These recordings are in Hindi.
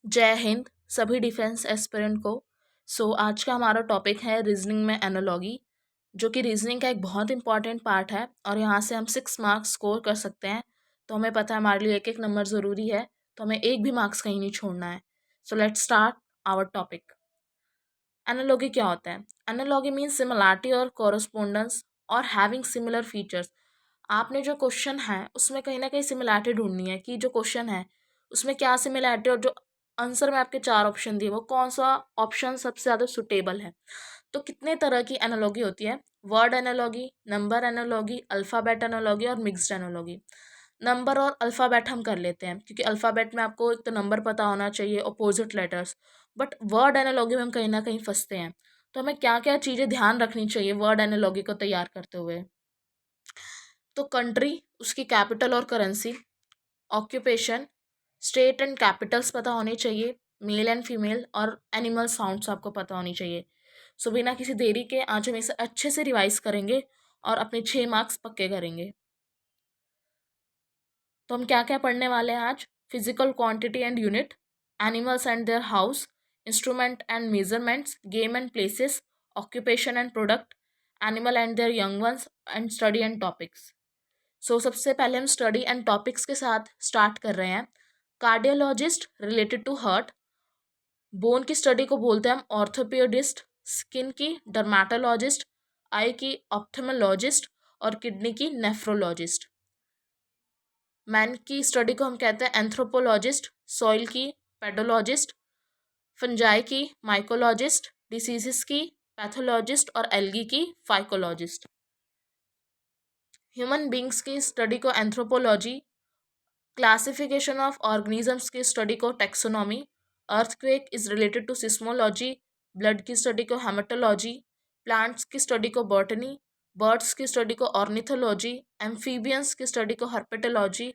जय हिंद सभी डिफेंस एस्पिरेंट को। आज का हमारा टॉपिक है रीजनिंग में एनालॉगी, जो कि रीजनिंग का एक बहुत इंपॉर्टेंट पार्ट है और यहाँ से हम 6 मार्क्स स्कोर कर सकते हैं। तो हमें पता है हमारे लिए एक एक नंबर ज़रूरी है, तो हमें एक भी मार्क्स कहीं नहीं छोड़ना है। Let's start our topic. Analogy क्या होता है? एनालॉगी मीन्स सिमिलैरिटी और कॉरस्पोंडेंस और हैविंग सिमिलर फीचर्स। आपने जो क्वेश्चन है उसमें कहीं ना कहीं सिमिलैरिटी ढूंढनी है कि जो क्वेश्चन है उसमें क्या सिमिलैरिटी, और जो आंसर में आपके 4 ऑप्शन दिए वो कौन सा ऑप्शन सबसे ज़्यादा सुटेबल है। तो कितने तरह की एनालॉगी होती है? Word analogy, number analogy, alphabet analogy और मिक्स्ड एनालॉगी। नंबर और अल्फ़ाबेट हम कर लेते हैं क्योंकि अल्फ़ाबेट में आपको एक तो नंबर पता होना चाहिए, opposite letters. But word analogy में हम कहीं ना कहीं फंसते हैं। तो हमें क्या क्या चीज़ें ध्यान रखनी चाहिए वर्ड एनालॉगी को तैयार करते हुए? तो कंट्री, उसकी कैपिटल और currency, occupation, state and Capitals पता होने चाहिए, मेल एंड फीमेल और एनिमल साउंड्स आपको पता होनी चाहिए। बिना किसी देरी के आज हम इसे अच्छे से रिवाइज करेंगे और अपने 6 मार्क्स पक्के करेंगे। तो हम क्या क्या पढ़ने वाले हैं आज? Physical quantity and unit, animals and their house, instrument and measurements, game and places, occupation and product, animal and their young once and study and topics. सबसे पहले हम स्टडी एंड टॉपिक्स के साथ स्टार्ट कर रहे हैं। Cardiologist related to heart, bone की स्टडी को बोलते हैं हम ऑर्थोपेडिस्ट, स्किन की डर्मेटोलॉजिस्ट, आई की ऑप्थेमोलॉजिस्ट और किडनी की नेफ्रोलॉजिस्ट। मैन की स्टडी को हम कहते हैं एंथ्रोपोलॉजिस्ट, सॉइल की पेडोलॉजिस्ट, फंजाई की माइकोलॉजिस्ट, डिसीजेस की पैथोलॉजिस्ट और एल्गी की फाइकोलॉजिस्ट। ह्यूमन बींग्स की स्टडी को एंथ्रोपोलॉजी, क्लासिफिकेशन ऑफ ऑर्गेनिजम्स की स्टडी को taxonomy, earthquake is related to seismology, blood की स्टडी को हेमेटोलॉजी, प्लांट्स की स्टडी को बॉटनी, बर्ड्स की स्टडी को ऑर्निथोलॉजी, एम्फीबियंस की स्टडी को हर्पेटोलॉजी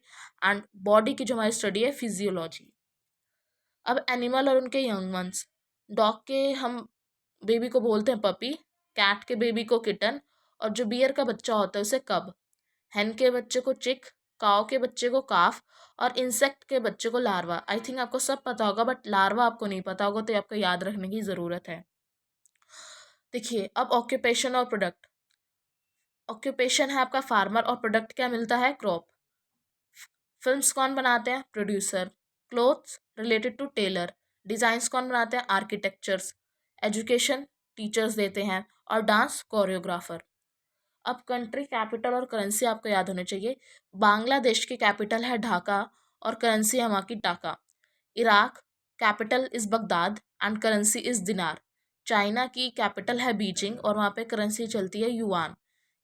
एंड बॉडी की जो हमारी स्टडी है फिजियोलॉजी। अब एनिमल और उनके यंग वंस, डॉग के हम बेबी को बोलते हैं पपी, कैट के बेबी को किटन, और जो बियर का बच्चा होता है उसे कब, हेन के बच्चे को चिक, काओ के बच्चे को काफ और इंसेक्ट के बच्चे को लार्वा। आई थिंक आपको सब पता होगा बट लार्वा आपको नहीं पता होगा, तो ये आपको याद रखने की ज़रूरत है। देखिए अब ऑक्यूपेशन और प्रोडक्ट। ऑक्यूपेशन है आपका फार्मर और प्रोडक्ट क्या मिलता है? क्रॉप। फिल्म्स कौन बनाते हैं? Producer. Clothes related to tailor. Designs कौन बनाते हैं? आर्किटेक्चर्स। एजुकेशन टीचर्स देते हैं और डांस कोरियोग्राफर। अब कंट्री, कैपिटल और करेंसी आपको याद होने चाहिए। बांग्लादेश की कैपिटल है ढाका और करेंसी है वहाँ की टाका। Iraq, capital is Baghdad and currency is दिनार। चाइना की कैपिटल है बीजिंग और वहाँ पे करेंसी चलती है युआन।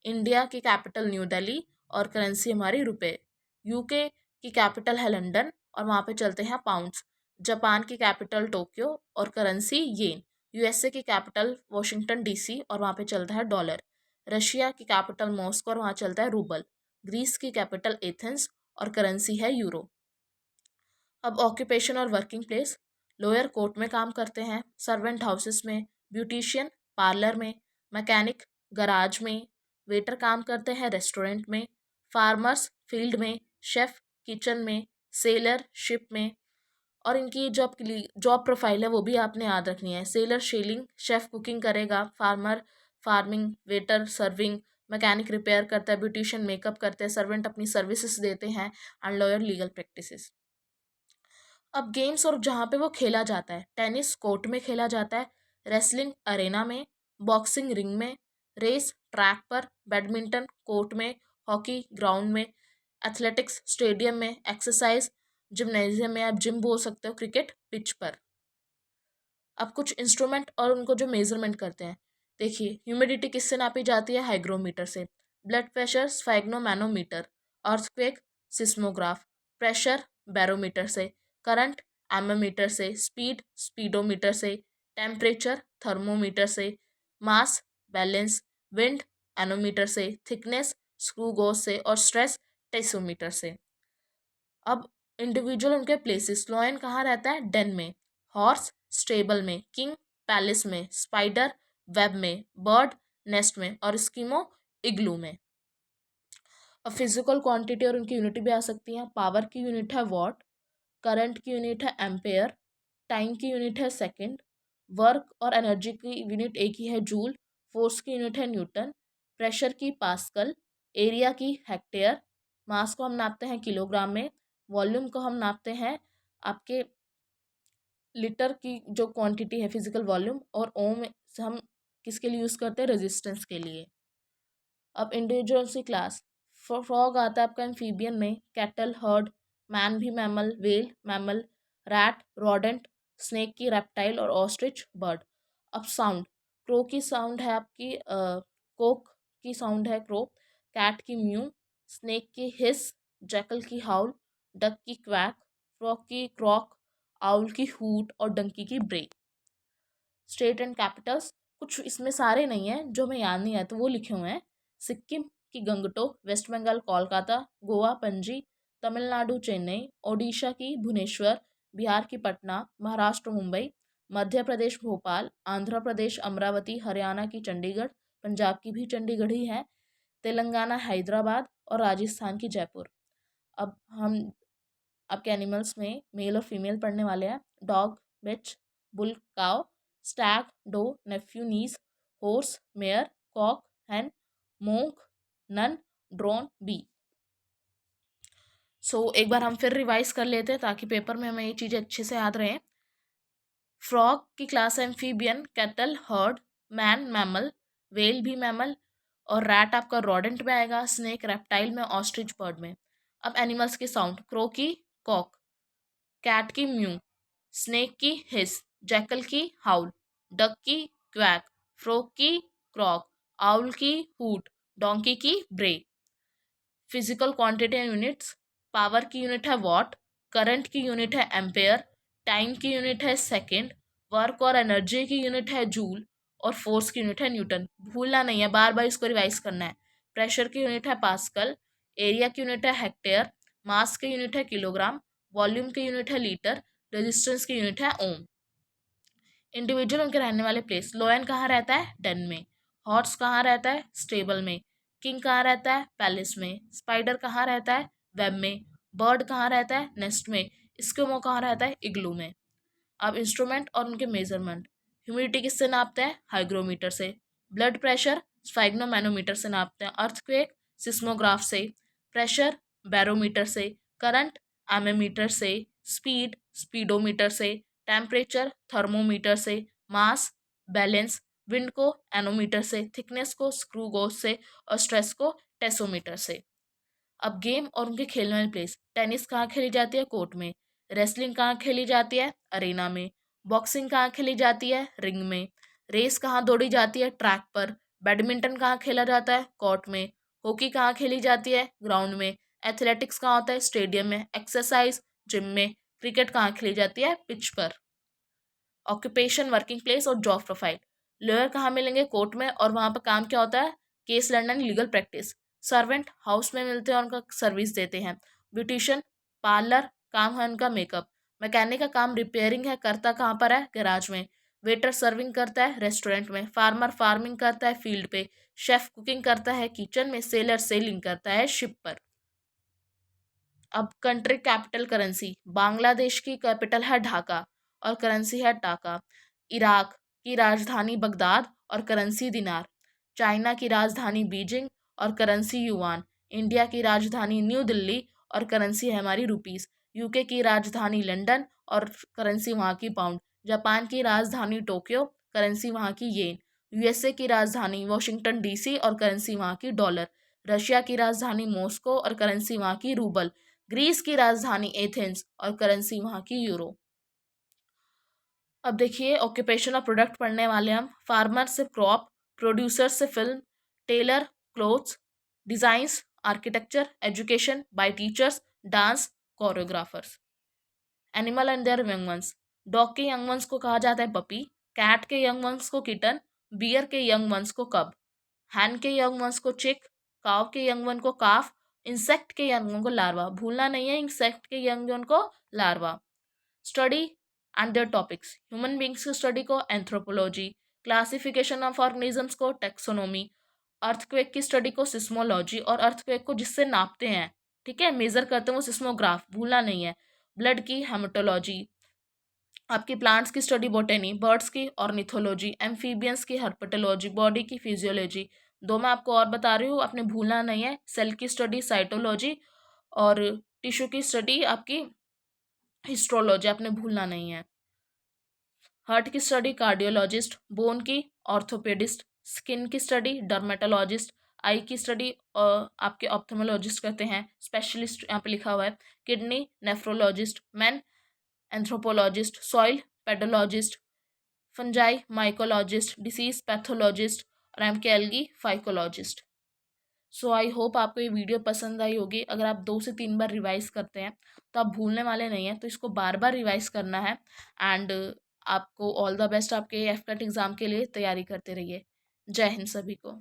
इंडिया की कैपिटल न्यू दिल्ली और करेंसी हमारी रुपए। यूके की कैपिटल है लंदन और वहाँ पे चलते हैं पाउंड्स। जापान की कैपिटल टोक्यो और करेंसी येन। यूएसए की कैपिटल वॉशिंगटन डीसी और वहाँ पे चलता है डॉलर। रशिया की कैपिटल मॉस्को और वहाँ चलता है रूबल। ग्रीस की कैपिटल एथेंस और करेंसी है यूरो। अब ऑक्यूपेशन और वर्किंग प्लेस, लोअर कोर्ट में काम करते हैं, सर्वेंट हाउसेस में, ब्यूटिशियन पार्लर में, मैकेनिक गराज में, वेटर काम करते हैं रेस्टोरेंट में, फार्मर्स फील्ड में, शेफ किचन में, सेलर शिप में। और इनकी जॉब प्रोफाइल है वो भी आपने याद रखनी है। सेलर शेलिंग, शेफ कुकिंग करेगा, farmer farming, waiter serving, mechanic repair करता है, ब्यूटिशियन मेकअप करते हैं, सर्वेंट अपनी सर्विसेज देते हैं एंड लॉयर लीगल प्रैक्टिसेस। अब गेम्स और जहाँ पे वो खेला जाता है, टेनिस कोर्ट में खेला जाता है, रेसलिंग अरेना में, बॉक्सिंग रिंग में, रेस ट्रैक पर, बैडमिंटन कोर्ट में, हॉकी ग्राउंड में, एथलेटिक्स स्टेडियम में, एक्सरसाइज जिम्नेजियम में, आप जिम बोल सकते हो, क्रिकेट पिच पर। अब कुछ इंस्ट्रूमेंट और उनको जो मेजरमेंट करते हैं, देखिए ह्यूमिडिटी किससे नापी जाती है? हाइग्रोमीटर से। Blood pressure sphygmomanometer. Earthquake seismograph. Pressure barometer से। करंट एमोमीटर से। स्पीड स्पीडोमीटर से। टेम्परेचर थर्मोमीटर से। Mass balance. विंड एनोमीटर से। थिकनेस स्क्रू गोज से और स्ट्रेस टेसोमीटर से। अब इंडिविजुअल उनके प्लेसेस, लॉयन कहाँ रहता है? डेन में। हॉर्स स्टेबल में। किंग पैलेस में। स्पाइडर वेब में। बर्ड नेस्ट में और स्कीमो इग्लू में। अब फिजिकल क्वांटिटी और उनकी यूनिट भी आ सकती हैं। पावर की यूनिट है वॉट, करंट की यूनिट है एम्पेयर, टाइम की यूनिट है सेकंड, वर्क और एनर्जी की यूनिट एक ही है जूल, फोर्स की यूनिट है न्यूटन, प्रेशर की पास्कल, एरिया की हेक्टेयर, मास को हम नापते हैं किलोग्राम में, वॉल्यूम को हम नापते हैं आपके लीटर की जो क्वांटिटी है फिजिकल वॉल्यूम, और ओम से हम किसके लिए यूज़ करते हैं, रेजिस्टेंस के लिए। अब इंडिविजुअल सी क्लास, फ्रॉग आता है आपका एम्फीबियन में, कैटल, हर्ड, मैन भी mammal, well mammal, rat rodent, snake की रेप्टाइल और ऑस्ट्रिच बर्ड। अब साउंड, क्रो की साउंड है आपकी कोक की साउंड है क्रो, कैट की म्यू, स्नेक की हिस, जैकल की हाउल, डक की क्वैक, फ्रॉग की क्रॉक, आउल की हूट और डंकी की ब्रे। स्टेट एंड कैपिटल्स, कुछ इसमें सारे नहीं हैं, जो मैं याद नहीं आया तो वो लिखे हुए हैं। सिक्किम की गंगटोक, वेस्ट बंगाल कोलकाता, गोवा पणजी, तमिलनाडु चेन्नई, ओडिशा की भुवनेश्वर, बिहार की पटना, महाराष्ट्र मुंबई, मध्य प्रदेश भोपाल, आंध्र प्रदेश अमरावती, हरियाणा की चंडीगढ़, पंजाब की भी चंडीगढ़ ही है, तेलंगाना हैदराबाद और राजस्थान की जयपुर। अब हम आपके एनिमल्स में मेल और फीमेल पढ़ने वाले हैं। डॉग, बिच, बुल, काव, स्टैग, डो, नेफ्यू, नीस, हॉर्स, मेयर, कॉक, हैन, मोंक, नन, ड्रोन, बी। एक बार हम फिर रिवाइज कर लेते हैं ताकि पेपर में हमें ये चीज़ें अच्छे से याद रहें। फ्रॉग की क्लास है amphibian, cattle, heard, man mammal, well भी मैमल, और रैट आपका रोडेंट में आएगा, स्नेक रेप्टाइल में, ऑस्ट्रिच बर्ड में। अब एनिमल्स की साउंड, क्रो की कॉक, कैट की म्यू, स्नेक की हिस, जैकल की हाउल, डक की क्वैक, फ्रॉग की क्रॉक, आउल की हूट, डोंकी की ब्रे। Physical quantity and units, power की यूनिट है वॉट, करंट की यूनिट है एम्पेयर, टाइम की यूनिट है सेकेंड, वर्क और एनर्जी की यूनिट है जूल, और फोर्स की यूनिट है न्यूटन। भूलना नहीं है, बार बार इसको रिवाइज करना है। प्रेशर की यूनिट है पास्कल, एरिया की यूनिट है हेक्टेयर, मास की यूनिट है किलोग्राम, वॉल्यूम की यूनिट है लीटर, रेजिस्टेंस की यूनिट है ओम। इंडिविजुअल उनके रहने वाले प्लेस, लोयन कहाँ रहता है, डेन में, हॉर्स कहाँ रहता है, स्टेबल में, किंग कहाँ रहता है, पैलेस में, स्पाइडर कहाँ रहता है, वेब में, बर्ड कहाँ रहता है, नेस्ट में, स्किमो कहाँ रहता है, इग्लू में। अब इंस्ट्रूमेंट और उनके मेजरमेंट, ह्यूमिडिटी किससे नापते हैं, हाइग्रोमीटर से, ब्लड प्रेशर स्फाइग्नोमैनोमीटर से नापते हैं, अर्थक्वेक सिस्मोग्राफ से, प्रेशर बैरोमीटर से, करंट एमेमीटर से, स्पीड स्पीडोमीटर से, टेम्परेचर थर्मोमीटर से, मास बैलेंस विंड को एनोमीटर से, थिकनेस को स्क्रू गोज से, और स्ट्रेस को टेसोमीटर से। अब गेम और उनके खेलने वाले प्लेस, टेनिस कहाँ खेली जाती है, कोर्ट में, रेसलिंग कहाँ खेली जाती है, अरेना में, बॉक्सिंग कहाँ खेली जाती है, रिंग में, रेस कहाँ दौड़ी जाती है, ट्रैक पर, बैडमिंटन कहाँ खेला जाता है, कोर्ट में, हॉकी कहाँ खेली जाती है, ग्राउंड में, एथलेटिक्स कहाँ होता है, स्टेडियम में, एक्सरसाइज जिम में, क्रिकेट कहाँ खेली जाती है, पिच पर। ऑक्यूपेशन, वर्किंग प्लेस और जॉब प्रोफाइल, लॉयर कहाँ मिलेंगे, कोर्ट में, और वहाँ पर काम क्या होता है, केस लड़ना, लीगल प्रैक्टिस। सर्वेंट हाउस में मिलते हैं और उनका सर्विस देते हैं। ब्यूटिशियन पार्लर, काम है उनका मेकअप। मैकेनिक का काम रिपेयरिंग है, करता कहाँ पर है, गैराज में। वेटर सर्विंग करता है रेस्टोरेंट में। फार्मर फार्मिंग करता है फील्ड पे। शेफ कुकिंग करता है किचन में। सेलर सेलिंग करता है शिप पर। अब कंट्री कैपिटल करेंसी, बांग्लादेश की कैपिटल है ढाका और करेंसी है टाका। इराक की राजधानी बगदाद और करेंसी दिनार। चाइना की राजधानी बीजिंग और करेंसी युआन। इंडिया की राजधानी न्यू दिल्ली और करेंसी है हमारी रुपीस। यूके की राजधानी लंदन और करेंसी वहाँ की पाउंड। जापान की राजधानी टोक्यो, करेंसी वहाँ की येन। यूएसए की राजधानी वॉशिंगटन डीसी और करेंसी वहाँ की डॉलर। रशिया की राजधानी मॉस्को और करेंसी वहाँ की रूबल। ग्रीस की राजधानी एथेंस और करेंसी वहाँ की यूरो। अब देखिए ऑक्यूपेशन और प्रोडक्ट पढ़ने वाले हम। फार्मर से क्रॉप, प्रोड्यूसर से film, tailor clothes, designs architecture, education by teachers, dance choreographers. Animal and their young ones, dog के यंग वंस को कहा जाता है पपी, कैट के यंग वंस को किटन, बियर के यंग वंस को कब, हैन के यंग वंस को चिक, काव के यंग वन को काफ, इंसेक्ट के यंग वन को लार्वा। भूलना नहीं है, इंसेक्ट के यंग वन को larva. Study and their topics, human beings की स्टडी को एंथ्रोपोलॉजी, क्लासिफिकेशन ऑफ ऑर्गेनिजम्स को टेक्सोनोमी, अर्थक्वेक की स्टडी को सिस्मोलॉजी, और अर्थक्वेक को जिससे नापते हैं, ठीक है, मेजर करते हैं, वो सिस्मोग्राफ, भूलना नहीं है। ब्लड की हेमेटोलॉजी, आपकी प्लांट्स की स्टडी बोटेनी, बर्ड्स की ऑर्निथोलॉजी, एम्फीबियंस की हर्पेटोलॉजी, बॉडी की फिजियोलॉजी। दो मैं आपको और बता रही हूँ, आपने भूलना नहीं है। सेल की स्टडी साइटोलॉजी, और टिश्यू की स्टडी आपकी हिस्ट्रोलॉजी, आपने भूलना नहीं है। हार्ट की स्टडी कार्डियोलॉजिस्ट, बोन की ऑर्थोपेडिस्ट, स्किन की स्टडी डर्मेटोलॉजिस्ट, आई की स्टडी आपके ऑप्थेमोलॉजिस्ट करते हैं, स्पेशलिस्ट यहाँ पे लिखा हुआ है। Kidney nephrologist, man anthropologist, soil pedologist, fungi mycologist, disease pathologist, और एम के algae phycologist. So I hope आपको ये वीडियो पसंद आई होगी। अगर आप 2 से 3 बार रिवाइज करते हैं तो आप भूलने वाले नहीं हैं, तो इसको बार बार रिवाइज करना है। एंड आपको ऑल द बेस्ट आपके एफकेट एग्ज़ाम के लिए तैयारी करते रहिए। जय हिंद सभी को।